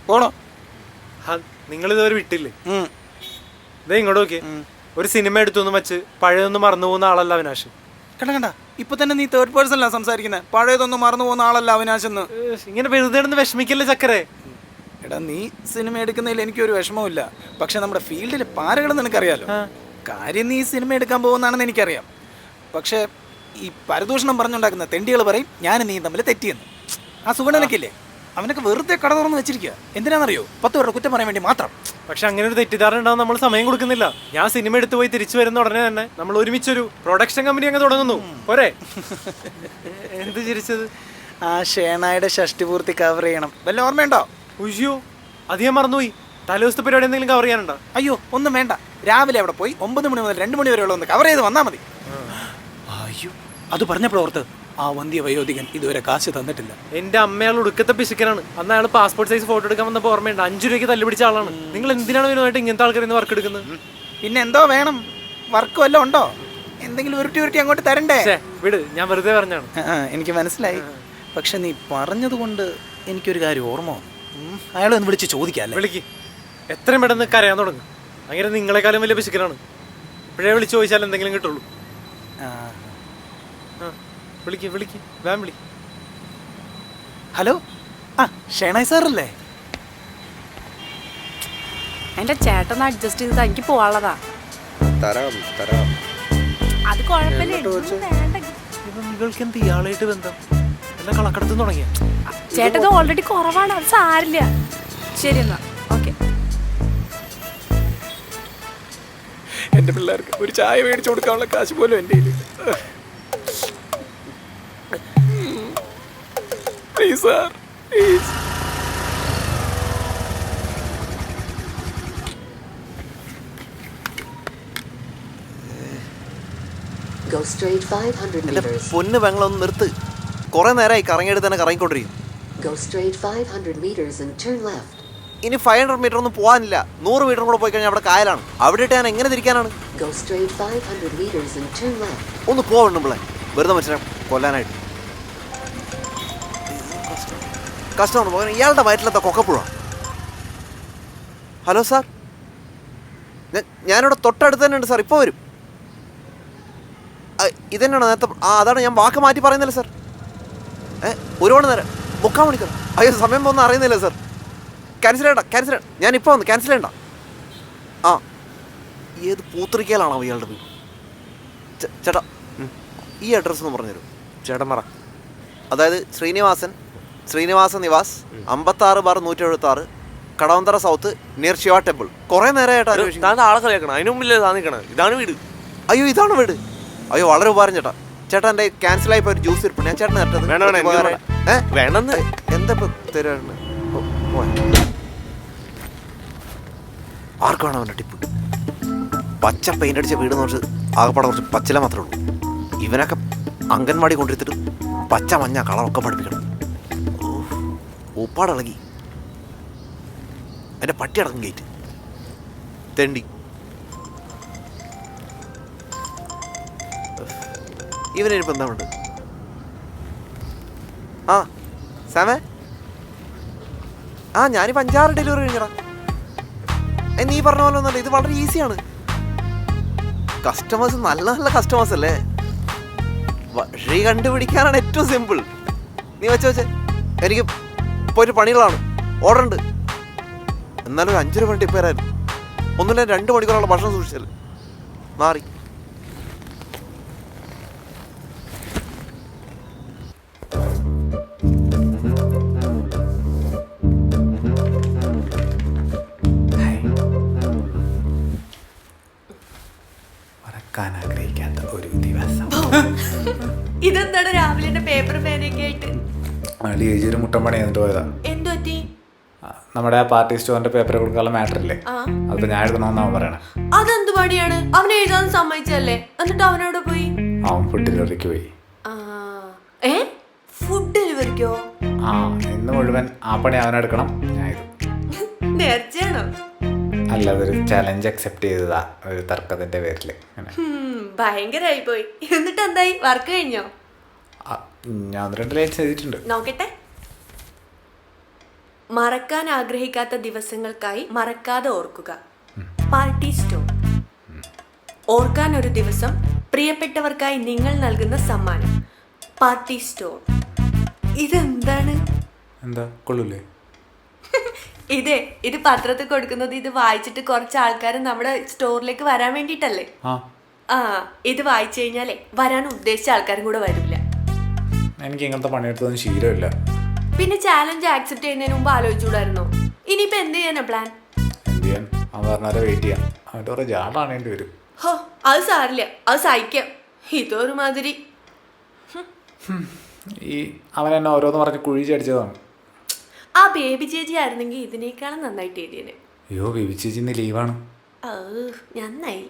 പോണോ? നിങ്ങൾ ഇതുവരെ വിട്ടില്ലേ? ഇതേ ഇങ്ങോട്ട് നോക്കിയേ. ഒരു സിനിമ എടുത്തൊന്നും വെച്ച് പഴയതൊന്നും മറന്നു പോകുന്ന ആളല്ല അവിനാശ്. കണ്ട ഇപ്പൊ തന്നെ നീ തേർഡ് പേഴ്സണലാ സംസാരിക്കുന്നത്. പഴയതൊന്നും മറന്നു പോകുന്ന ആളല്ല അവിനാശ് എന്ന്. ഇങ്ങനെ വെറുതെ വിഷമിക്കല്ലേ ചക്കരെ. എടാ, നീ സിനിമ എടുക്കുന്നതിൽ എനിക്കൊരു വിഷമവും. പക്ഷെ നമ്മുടെ ഫീൽഡിൽ പാരകൾ നിനക്കറിയാലോ. കാര്യം നീ സിനിമ എടുക്കാൻ പോകുന്നതാണെന്ന് എനിക്കറിയാം. പക്ഷെ ഈ പരദൂഷണം പറഞ്ഞുണ്ടാക്കുന്ന തെണ്ടികൾ പറയും ഞാൻ നീ തമ്മിൽ തെറ്റിയെന്ന്. ആ സുഗണനക്കില്ലേ, അവനൊക്കെ വെറുതെ കട തുറന്ന് വെച്ചിരിക്കുക. എന്തിനാണെന്നറിയോ? 10 പേരുടെ കുറ്റം പറയാൻ വേണ്ടി മാത്രം. പക്ഷെ അങ്ങനെ ഒരു തെറ്റിദ്ധാരണ ഉണ്ടാവും. നമ്മൾ സമയം കൊടുക്കുന്നില്ല. ഞാൻ സിനിമ എടുത്തു പോയി തിരിച്ചു വരുന്ന ഉടനെ തന്നെ നമ്മൾ ഒരുമിച്ചൊരു പ്രൊഡക്ഷൻ കമ്പനി അങ്ങ് തുടങ്ങുന്നു. പോരെ? എന്ത് ചിരിച്ചത്? ആ ഷേണായുടെ ഷഷ്ടിപൂർത്തി കവർ ചെയ്യണം. വല്ല ഓർമ്മയുണ്ടോ? ഉയ്യോ, അത് ഞാൻ മറന്നുപോയി. തലേദിവസത്തെ പരിപാടി എന്തെങ്കിലും കവർ ചെയ്യാനുണ്ടോ? അയ്യോ, ഒന്നും വേണ്ട. രാവിലെ അവിടെ പോയി 9 മണി മുതൽ 2 മണി വരെയുള്ള ഒന്ന് കവർ ചെയ്ത് വന്നാൽ മതി. അയ്യോ, അത് പറഞ്ഞപ്പോഴോർത്ത് ആ വന്ധ്യ വയോധികൻ ഇതുവരെ കാശ് തന്നിട്ടില്ല. എന്റെ അമ്മയാൾ ഒടുക്കത്തെ പിശുക്കനാണ്. അന്ന് അയാൾ പാസ്പോർട്ട് സൈസ് ഫോട്ടോ എടുക്കാൻ വന്നപ്പോൾ ഓർമ്മയുണ്ട്, 5 രൂപയ്ക്ക് തല്ലുപിടിച്ച ആളാണ്. നിങ്ങൾ എന്തിനാണ് ഇതിനായിട്ട് ഇങ്ങനത്തെ ആൾക്കാർ ഇന്ന് വർക്ക് എടുക്കുന്നത്? പിന്നെ എന്തോ വേണം? വർക്ക് വല്ലതും ഉണ്ടോ? എന്തെങ്കിലും ഉരുട്ടി അങ്ങോട്ട് തരണ്ടേ? വിട്, ഞാൻ വെറുതെ പറഞ്ഞാണ്. എനിക്ക് മനസ്സിലായി. പക്ഷെ നീ പറഞ്ഞതുകൊണ്ട് എനിക്കൊരു കാര്യം ഓർമ്മ വന്നു. അയാളെ ഒന്ന് വിളിച്ച് ചോദിക്കാല്ലേ? വിളിക്ക്. എത്രയും പെട്ടെന്ന് കരയാൻ തുടങ്ങും. അങ്ങനെ നിങ്ങളെക്കാളും വലിയ പിശുക്കനാണ്. ഇപ്പോഴേ വിളിച്ച് ചോദിച്ചാൽ എന്തെങ്കിലും കിട്ടുള്ളൂ. വിളിക്ക് വേം വിളി. ഹലോ, ഷേണായി സാറല്ലേ? എന്റെ ചേട്ടൻ അഡ്ജസ്റ്റ് ചെയ്ത് എനിക്ക് പോവാനുള്ളതാ. അത് കുഴപ്പമില്ല. നിങ്ങൾക്ക് എന്ത് ഇയാളായിട്ട് ബന്ധം? എല്ലാം കളക്കടത്ത് തുടങ്ങിയ ചേട്ടത് ഓൾറെഡി കുറവാണ്. അത് സാരില്ല. ശരി എന്നാ, ഓക്കെ. എന്റെ പിള്ളേർക്ക് ഒരു ചായ മേടിച്ചു കൊടുക്കാനുള്ള കാശ് പോലും എൻ്റെ കയ്യിൽ. Please sir, please. പൊന്ന് പെങ്ങളൊന്ന് നിർത്ത്. കുറെ നേരമായി കറങ്ങിയെടുത്ത് തന്നെ കറങ്ങിക്കൊണ്ടിരിക്കും. ഇനി 500 മീറ്റർ ഒന്നും പോകാനില്ല. 100 മീറ്റർ കൂടെ പോയി കഴിഞ്ഞാൽ അവിടെ കായലാണ്. അവിടെ ഇട്ട് ഞാൻ എങ്ങനെ തിരിക്കാനാണ്? ഒന്ന് പോവണം പിള്ളേ, വെറുതെ മനുഷ്യനെ കൊല്ലാനായിട്ട്. കഷ്ടമാണ് പോകാൻ. ഇയാളുടെ വയറ്റിലെത്ത കൊക്കപ്പുഴ. ഹലോ സാർ, ഞാനിവിടെ തൊട്ടടുത്ത് തന്നെ ഉണ്ട് സാർ. ഇപ്പോൾ വരും. ഇതന്നെയാണ് നേരത്തെ. അതാണ് ഞാൻ വാക്ക് മാറ്റി പറയുന്നില്ല സാർ. ഒരുപാട് നേരം, 3/4 മണിക്കൂർ. അയ്യോ, സമയം പോകുന്ന അറിയുന്നില്ല സാർ. ക്യാൻസൽ ചെയ്യണ്ട. ഞാനിപ്പോൾ വന്ന് ക്യാൻസൽ ചെയ്യണ്ട. ഏത് പൂത്തിരിക്കലാണോ ഇയാളുടെ വീട്? ചേട്ടാ, ഈ അഡ്രസ്സ് ഒന്ന് പറഞ്ഞുതരും. ചേട്ടൻ പറ. അതായത് Srinivasa Nivas 56/176 Kadavanthra south near Shiva temple. കുറെ നേരമായിട്ട് ആളെ കളിയാക്കണം. അതിന് മുമ്പിൽ ഇതാണ് വീട്. അയ്യോ, ഇതാണ് വീട്. അയ്യോ, വളരെ ഉപകാരം ചേട്ടാ. ചേട്ടാ, എൻ്റെ ക്യാൻസലായിപ്പോൾ ഒരു ജ്യൂസ് ഇരിപ്പുണ്ട്. ഞാൻ ചേട്ടൻ വേണമെന്ന് എന്താ ഇപ്പം തരാണ്? ആർക്കാണ് അവൻ്റെ ടിപ്പ്? പച്ച പെയിൻ്റ് അടിച്ച വീട് എന്ന് പറഞ്ഞ് ആകെപ്പാടെ കുറച്ച് പച്ചില മാത്രമേ ഉള്ളൂ. ഇവനൊക്കെ അംഗൻവാടി കൊണ്ടിരുത്തിട്ട് പച്ച മഞ്ഞ കളറൊക്കെ പഠിപ്പിക്കണം. ഉപ്പാടിളകി എൻ്റെ പട്ടി അടക്കം ഗേറ്റ് തെണ്ടി. ഇവനിപ്പോൾ എന്താ ഉണ്ട്? സാമേ, ഞാനിപ്പോൾ 5-6 ഡെലിവറി കഴിഞ്ഞടാ. നീ പറഞ്ഞ പോലെ ഒന്നല്ല, ഇത് വളരെ ഈസിയാണ്. കസ്റ്റമേഴ്സ് നല്ല നല്ല കസ്റ്റമേഴ്സ് അല്ലേ? വഴി കണ്ടുപിടിക്കാനാണ് ഏറ്റവും സിമ്പിൾ. നീ വെച്ചേ എനിക്ക് പോയിട്ട് പണികളാണ്, ഓർഡർ ഉണ്ട്. എന്നാലും ഒരു 5 രൂപ ടിപ്പ് തരായിരുന്നു. ഒന്നുമില്ല, 2 മണിക്കൂറുള്ള ഭക്ഷണം സൂക്ഷിച്ചല്ലേ മാറി. ആഗ്രഹിക്കാത്ത ഒരു ദിവസം. ഇതെന്താണ് രാവിലെ പേപ്പർ പേനയൊക്കെ ആയിട്ട്? ഒരു മുട്ടമ്പണി എന്നിട്ട് പോയതാ. എന്ത് പറ്റി? നമ്മുടെ ആ പാർട്ടി സ്റ്റോറിന്റെ പേപ്പർ കൊടുക്കാനുള്ള മാറ്റർ ഇല്ലേ, അതിപ്പോ ഞാൻ എഴുതണമെന്ന് അവൻ പറയണേ. അതെന്ത് പണിയാണ്? അവൻ എഴുതാൻ സമ്മതിച്ചല്ലേ? എന്നിട്ട് അവനോട് പോയി? അവൻ ഫുഡ് ഡെലിവറിക്ക് പോയി. ഫുഡ് ഡെലിവറിക്കോ? ഇന്ന് മുഴുവൻ ആ പണി അവനെടുക്കണം. ഞാൻ ഇത് നേർച്ചയാണോ? അല്ല, അതൊരു ചലഞ്ച് അക്സെപ്റ്റ് ചെയ്തതാ, ഒരു തർക്കത്തിന്റെ പേരില്. ഭയങ്കരായി പോയി. എന്നിട്ട് എന്തായി? വർക്ക് കഴിഞ്ഞോ? ഞാൻ 2 ലൈൻസ് എഴുതിയിട്ടുണ്ട്. നോക്കട്ടെ. മറക്കാൻ ആഗ്രഹിക്കാത്ത ദിവസങ്ങൾക്കായി മറക്കാതെ ഓർക്കുക. Party stone. ഓർക്കാൻ ഒരു ദിവസം, പ്രിയപ്പെട്ടവർക്കായി നിങ്ങൾ നൽകുന്ന സമ്മാനം. Party stone. ഇതെന്താണ്? എന്താ കൊള്ളൂലേ? ഇത് പത്രത്തിൽ കൊടുക്കുന്നത് ഇത് വായിച്ചിട്ട് കുറച്ച് ആൾക്കാർ നമ്മുടെ സ്റ്റോറിലേക്ക് വരാൻ വേണ്ടിയിട്ടല്ലേ? ആ ഇത് വായിച്ചു കഴിഞ്ഞാലേ വരാൻ ഉദ്ദേശിച്ച ആൾക്കാരും കൂടെ വരില്ല. എനിക്ക് ഇങ്ങനത്തെ പണിയെടുത്തൊന്നും ശീലമില്ല. പിന്നെ ചാലഞ്ച് ആക്സെപ്റ്റ് ചെയ്യുന്നതിന് മുമ്പ് ആലോചിച്ചുകൂടായിരുന്നോ? ഇനിയിപ്പോ എന്ത് ചെയ്യാനാ പ്ലാൻ? എന്ത് ചെയ്യാൻ? അവൻ പറഞ്ഞാൽ വെയിറ്റ് ചെയ്യാം. അവൻ്റെ കുറേ ജാടാണേണ്ടി വരും. ഹോ, അത് സാരില്ല, അത് സഹിക്കാം. ഇതൊരുമാതിരി. ഈ അവൻ എന്നെ ഓരോന്ന് പറഞ്ഞ് കുഴി ചടിച്ചതാണ്. ആ ബേബി ചേച്ചി ആയിരുന്നെങ്കിൽ ഇതിനേക്കാളും നന്നായിട്ട് എഴുതിയേനെ. അയ്യോ ബേബി ചേച്ചി ഇന്ന് ലീവാണ്. നന്നായി.